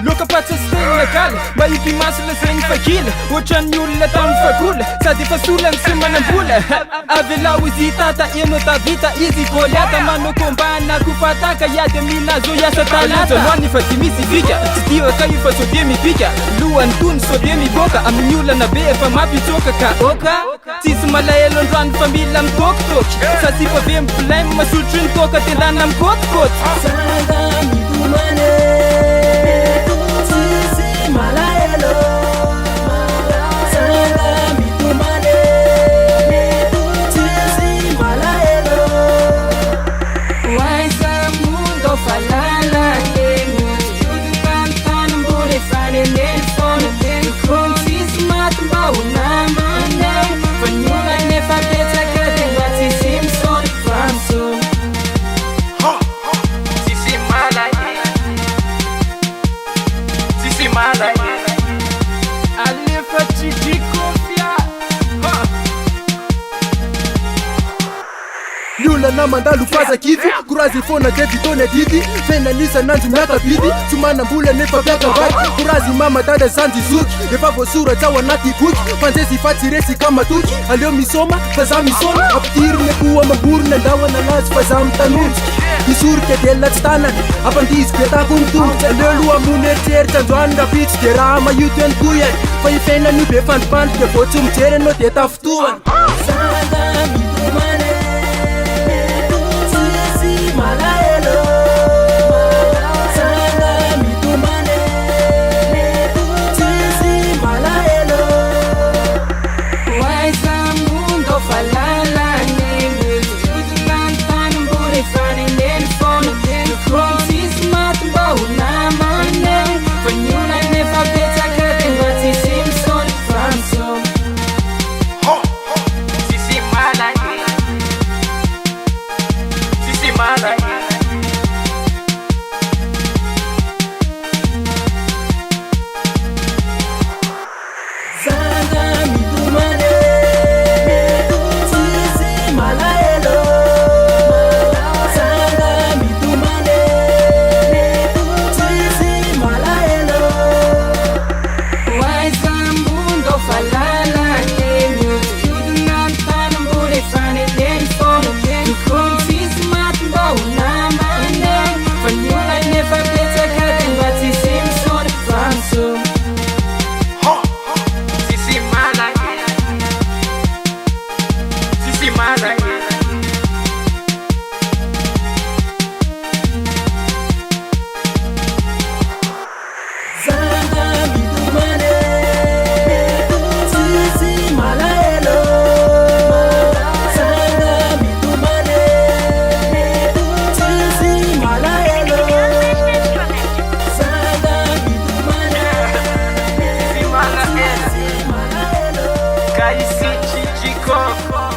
Loka patsasiteny galy mba hipimasina zegny fakila ohatran'ny olona tamin'ny fakola sady efa solany sy manambola avela izy tata eno tavita izy goliata manokombana kofataka iady aminazo iasa talata loany fa ty misy vika tsy tivaka io fa sode mipika lohany tony sode miboaka amin'ny olana be efa mampitsoka ka oka tsisy malahelo androany fa mila mitokitoky sasy fa ve miplame masotro ny toka tendana mikotikôty na mandalo fazakivy kurazy fona ke vitona didi fenanisa nanjo miakabidy tsy manambola nefa piakavaky kurazy mama dada zanji zuky efa voasoratra ao anaty boky fanjesy fatsiresy kamatoky aleo misoma fa za misona ampitiriny koa mamborona andahoana lazy fa za mitanonjy isorika de latsy tanany ampandiziko atako mitongotra aleo loha mony eritseritra androany rapitsy de raha maioty any toyany fa ifenan'io be fandipandrika vao tsy mijery anao de tafotoany Kaisi Chichiko